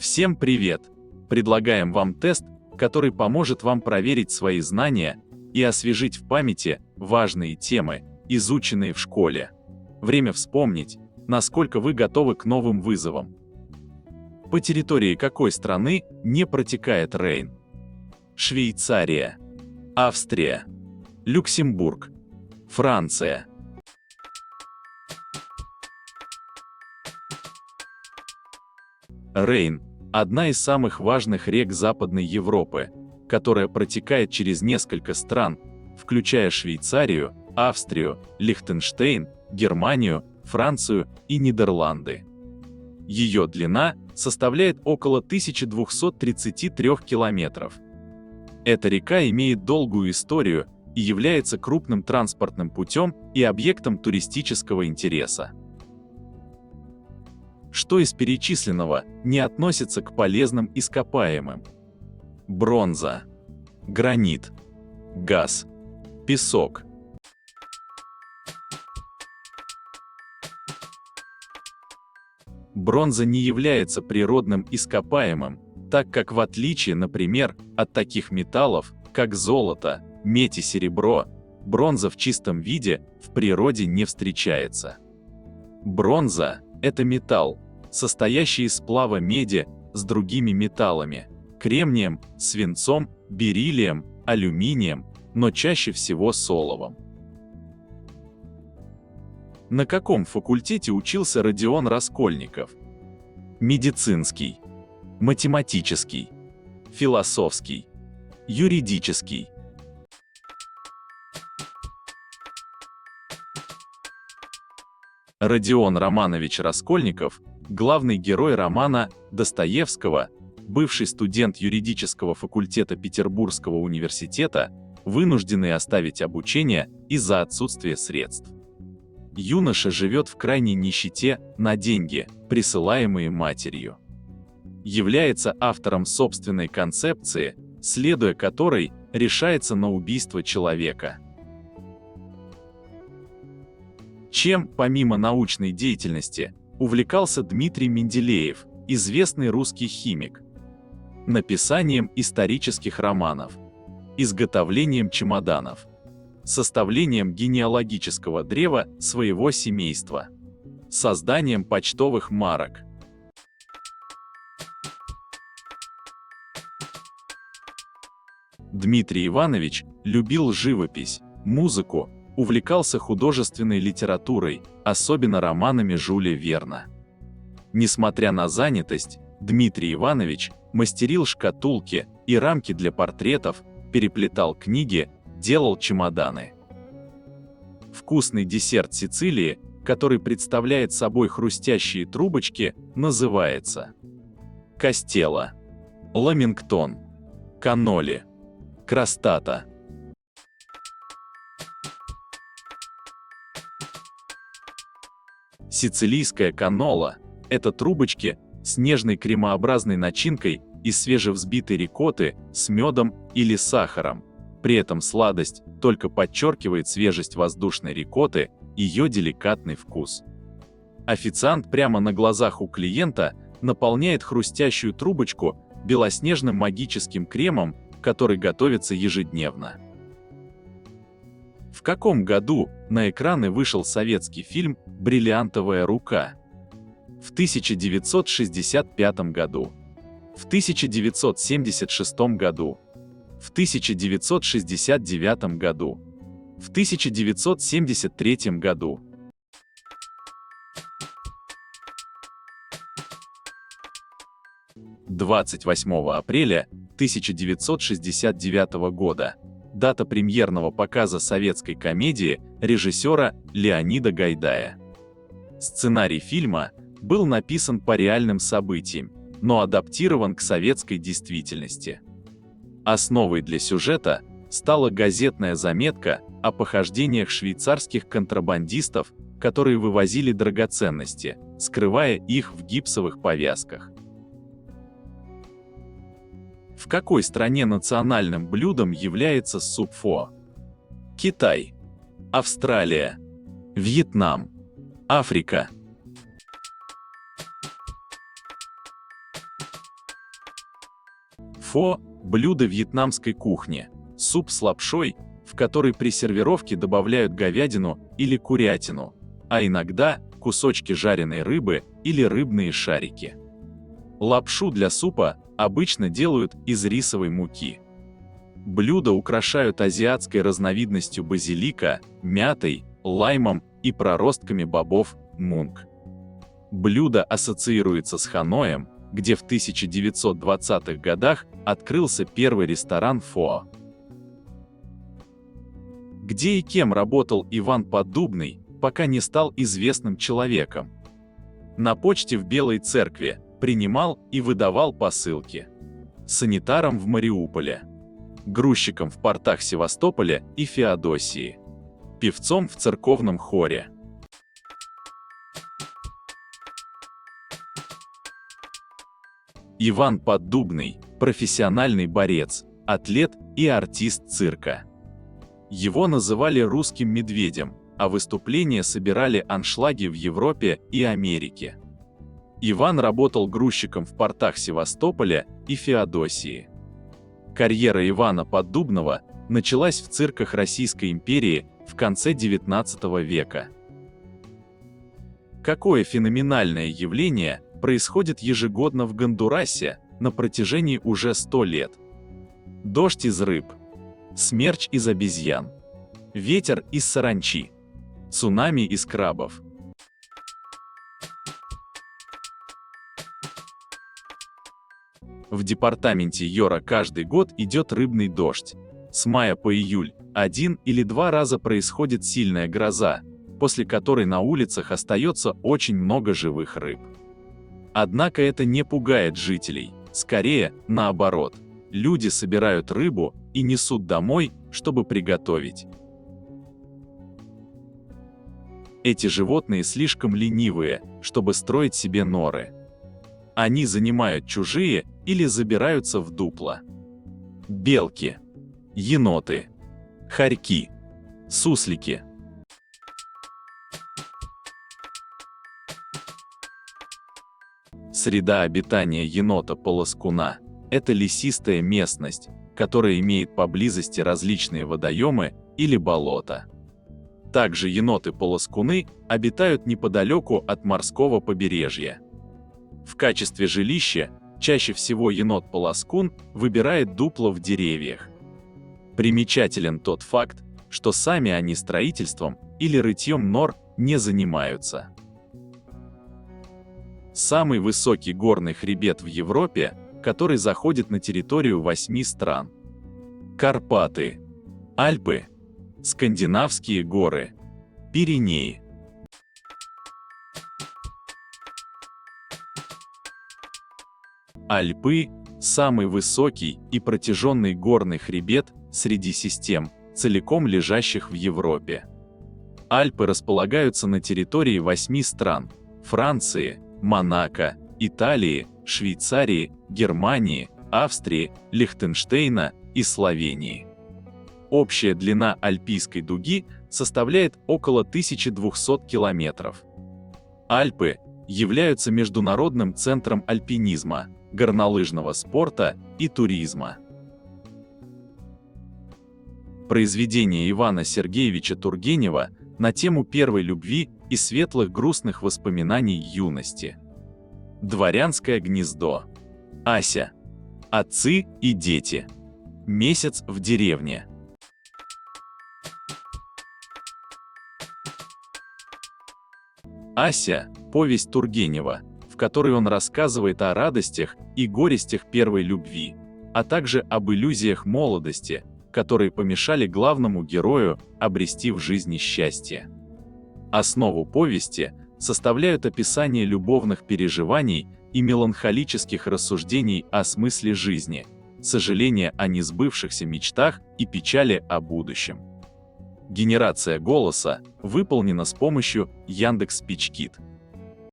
Всем привет! Предлагаем вам тест, который поможет вам проверить свои знания и освежить в памяти важные темы, изученные в школе. Время вспомнить, насколько вы готовы к новым вызовам. По территории какой страны не протекает Рейн? Швейцария, Австрия, Люксембург, Франция. Рейн – одна из самых важных рек Западной Европы, которая протекает через несколько стран, включая Швейцарию, Австрию, Лихтенштейн, Германию, Францию и Нидерланды. Ее длина составляет около 1233 километров. Эта река имеет долгую историю и является крупным транспортным путем и объектом туристического интереса. Что из перечисленного не относится к полезным ископаемым? Бронза, гранит, газ, песок. Бронза не является природным ископаемым, так как в отличие, например, от таких металлов, как золото, медь и серебро, бронза в чистом виде в природе не встречается. Бронза – это металл, состоящий из сплава меди с другими металлами – кремнием, свинцом, бериллием, алюминием, но чаще всего с оловом. На каком факультете учился Родион Раскольников? Медицинский, математический, философский, юридический. Родион Романович Раскольников – главный герой романа Достоевского, бывший студент юридического факультета Петербургского университета, вынужденный оставить обучение из-за отсутствия средств. Юноша живет в крайней нищете на деньги, присылаемые матерью. Является автором собственной концепции, следуя которой решается на убийство человека. Чем, помимо научной деятельности, увлекался Дмитрий Менделеев, известный русский химик? Написанием исторических романов, изготовлением чемоданов, составлением генеалогического древа своего семейства, созданием почтовых марок. Дмитрий Иванович любил живопись, музыку, увлекался художественной литературой, особенно романами Жюля Верна. Несмотря на занятость, Дмитрий Иванович мастерил шкатулки и рамки для портретов, переплетал книги, делал чемоданы. Вкусный десерт Сицилии, который представляет собой хрустящие трубочки, называется кастелло, ламингтон, канноли, кростата. Сицилийская каннола – это трубочки с нежной кремообразной начинкой из свежевзбитой рикотты с медом или сахаром. При этом сладость только подчеркивает свежесть воздушной рикотты и ее деликатный вкус. Официант прямо на глазах у клиента наполняет хрустящую трубочку белоснежным магическим кремом, который готовится ежедневно. В каком году на экраны вышел советский фильм «Бриллиантовая рука»? В 1965 году, в 1976 году, в 1969 году, в 1973 году. – 28 апреля 1969 года. Дата премьерного показа советской комедии режиссера Леонида Гайдая. Сценарий фильма был написан по реальным событиям, но адаптирован к советской действительности. Основой для сюжета стала газетная заметка о похождениях швейцарских контрабандистов, которые вывозили драгоценности, скрывая их в гипсовых повязках. В какой стране национальным блюдом является суп фо? Китай, Австралия, Вьетнам, Африка. Фо – блюдо вьетнамской кухни, суп с лапшой, в который при сервировке добавляют говядину или курятину, а иногда кусочки жареной рыбы или рыбные шарики. Лапшу для супа обычно делают из рисовой муки. Блюда украшают азиатской разновидностью базилика, мятой, лаймом и проростками бобов мунг. Блюдо ассоциируется с Ханоем, где в 1920-х годах открылся первый ресторан фо. Где и кем работал Иван Поддубный, пока не стал известным человеком. На почте в Белой Церкви принимал и выдавал посылки. Санитаром в Мариуполе. Грузчиком в портах Севастополя и Феодосии. Певцом в церковном хоре. Иван Поддубный – профессиональный борец, атлет и артист цирка. Его называли русским медведем, а выступления собирали аншлаги в Европе и Америке. Иван работал грузчиком в портах Севастополя и Феодосии. Карьера Ивана Поддубного началась в цирках Российской империи в конце XIX века. Какое феноменальное явление происходит ежегодно в Гондурасе на протяжении уже 100 лет? Дождь из рыб, смерч из обезьян, ветер из саранчи, цунами из крабов. В департаменте Йора каждый год идет рыбный дождь. С мая по июль 1 или 2 раза происходит сильная гроза, после которой на улицах остается очень много живых рыб. Однако это не пугает жителей, скорее наоборот. Люди собирают рыбу и несут домой, чтобы приготовить. Эти животные слишком ленивые, чтобы строить себе норы. Они занимают чужие или забираются в дупла. Белки, еноты, хорьки, суслики. Среда обитания енота-полоскуна – это лесистая местность, которая имеет поблизости различные водоемы или болота. Также еноты-полоскуны обитают неподалеку от морского побережья. В качестве жилища чаще всего енот-полоскун выбирает дупла в деревьях. Примечателен тот факт, что сами они строительством или рытьем нор не занимаются. Самый высокий горный хребет в Европе, который заходит на территорию 8 стран. Карпаты, Альпы, Скандинавские горы, Пиренеи. Альпы – самый высокий и протяженный горный хребет среди систем, целиком лежащих в Европе. Альпы располагаются на территории 8 стран – Франции, Монако, Италии, Швейцарии, Германии, Австрии, Лихтенштейна и Словении. Общая длина Альпийской дуги составляет около 1200 километров. Альпы являются международным центром альпинизма, горнолыжного спорта и туризма. Произведение Ивана Сергеевича Тургенева на тему первой любви и светлых грустных воспоминаний юности. Дворянское гнездо. Ася. Отцы и дети. Месяц в деревне. Ася – повесть Тургенева, в которой он рассказывает о радостях и горестях первой любви, а также об иллюзиях молодости, которые помешали главному герою обрести в жизни счастье. Основу повести составляют описание любовных переживаний и меланхолических рассуждений о смысле жизни, сожаление о несбывшихся мечтах и печали о будущем. Генерация голоса выполнена с помощью Яндекс.Спичкит.